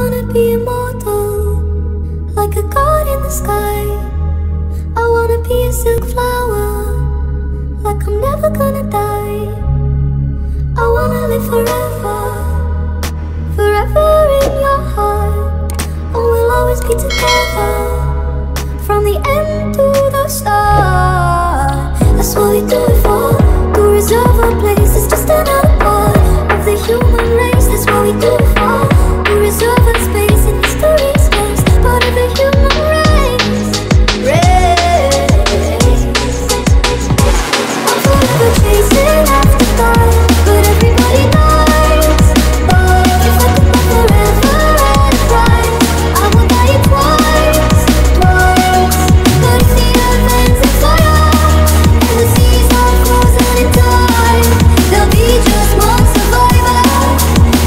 wanna be immortal, like a god in the sky. I wanna be a silk flower, like I'm never gonna die. I wanna live forever, forever in your heart. And we'll always be together, from the end to the start. That's what we do it for, to reserve our place. It's just another part of the human race. That's what we do it for, to reserve our space in history's space. Part of the human race. I'm forever chasing after time, but everybody knows. But if I could go forever at a price, I would buy it twice. But if the earth ends in fire, and the seas are frozen in time, there'll be just one survivor,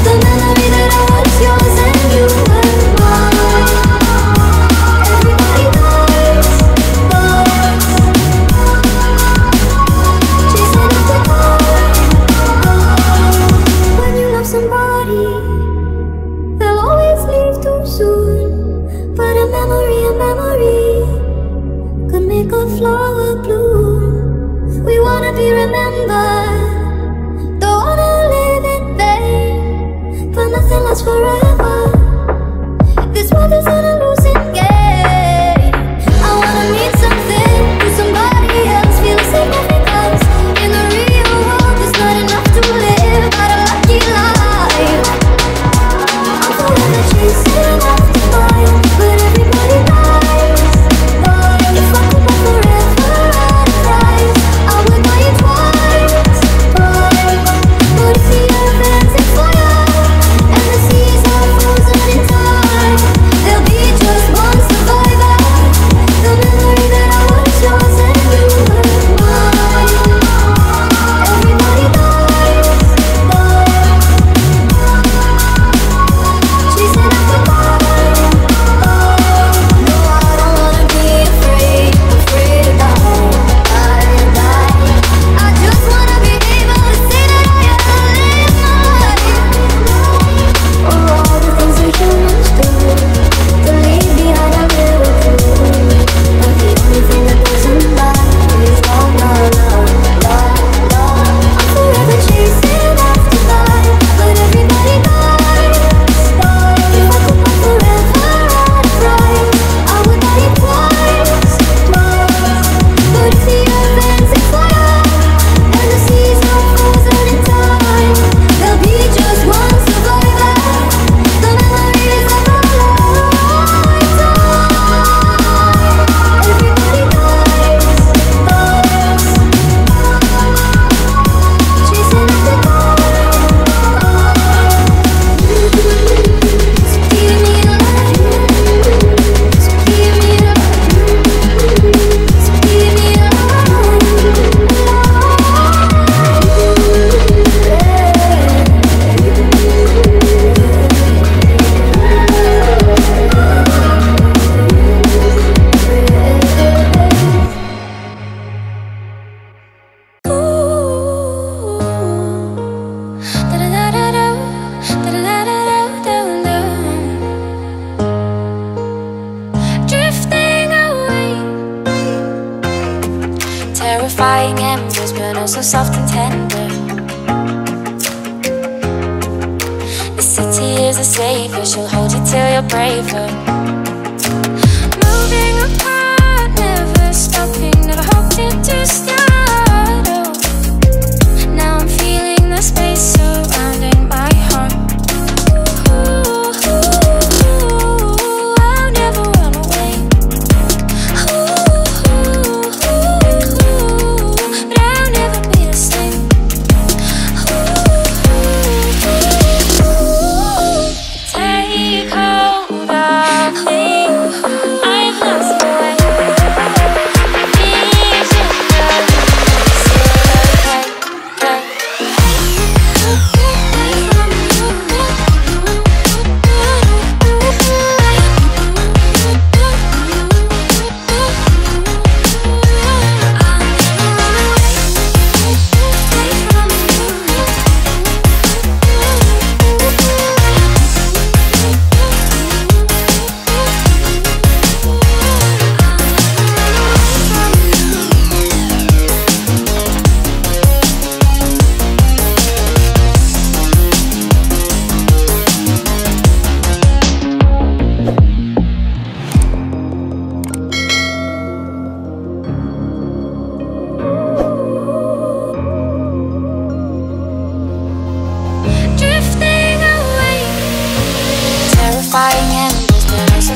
the memory that I was yours and you were mine. Everybody knows, chasing after time. When you love somebody, they'll always leave too soon. But a memory could make a flower bloom. We wanna be remembered, don't wanna live in vain. But nothing lasts forever, this world isn't a losing game. I wanna mean something to somebody else, feel a significance in the real world. There's not enough to live out a lucky life. I'm forever chasing after time, but everybody knows. If I could go forever at a price, I would buy it twice. But if the earth ends in fire, and the seas are frozen in time, there'll be just one survivor, the memory that I was yours and you were mine. Everybody knows, chasing after time. No, I don't wanna be afraid to die. I just wanna be able to say that I live my life. For all the things that humans do, to leave behind a little clue. But the only thing that doesn't lie is love, love, love, love. I'm forever chasing after time, but everybody knows. If I could go forever at a price, I would buy it twice. But if the earth ends in fire, and the seas are frozen in time, there'll be just one survivor, the memories of our lifetime. Everybody knows, chasing after time. So give me life, so give me love, so give me drifting away. Terrifying embers burn oh so soft and tender. The city is a savior, she'll hold you till you're braver. Moving apart, never stopping, never hoped it to start. Oh, now I'm feeling the space surrounding my heart. I'll never run away. But I'll never be the same. Take hold of me. I've lost my way. Visions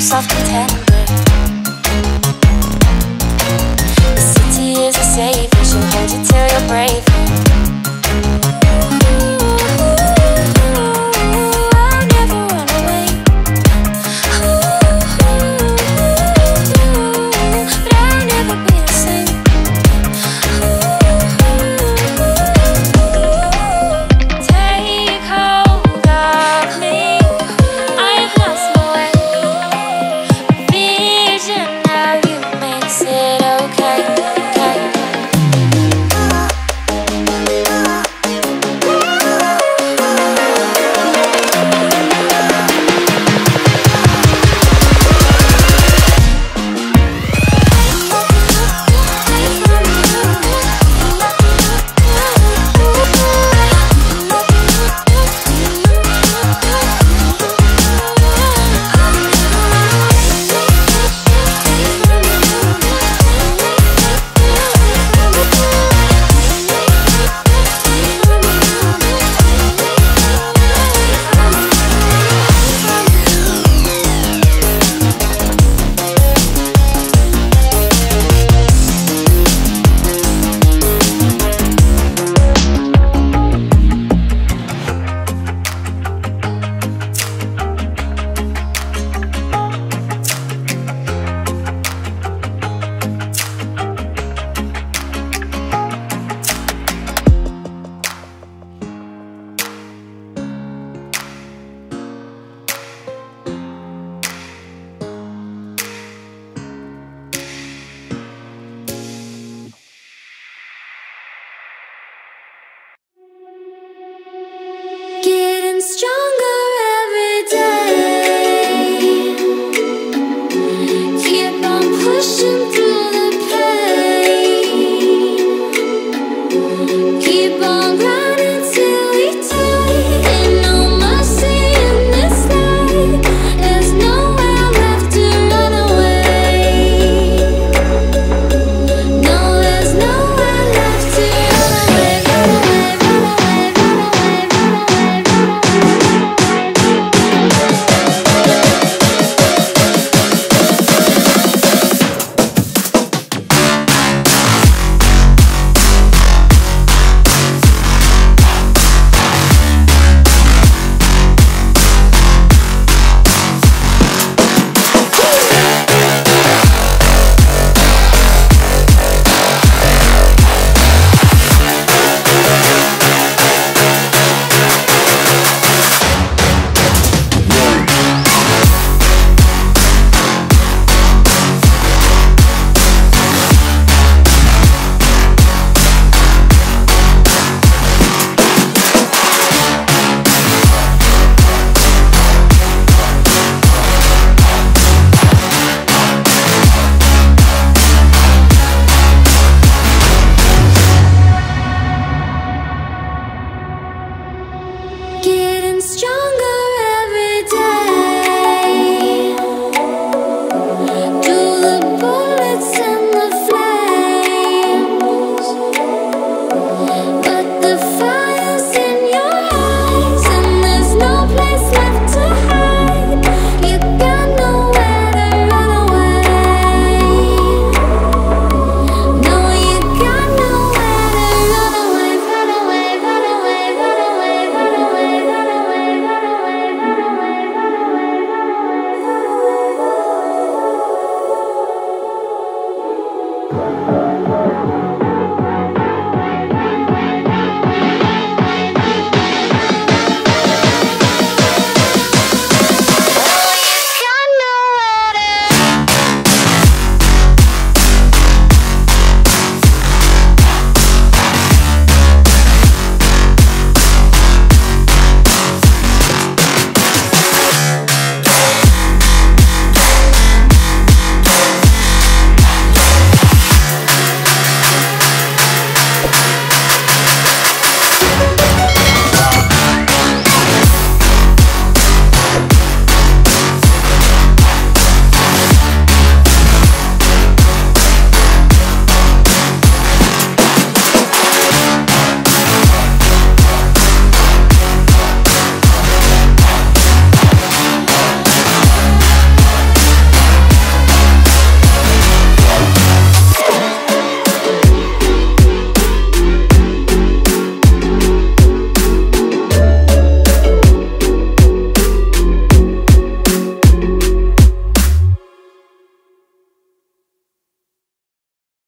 self-contained.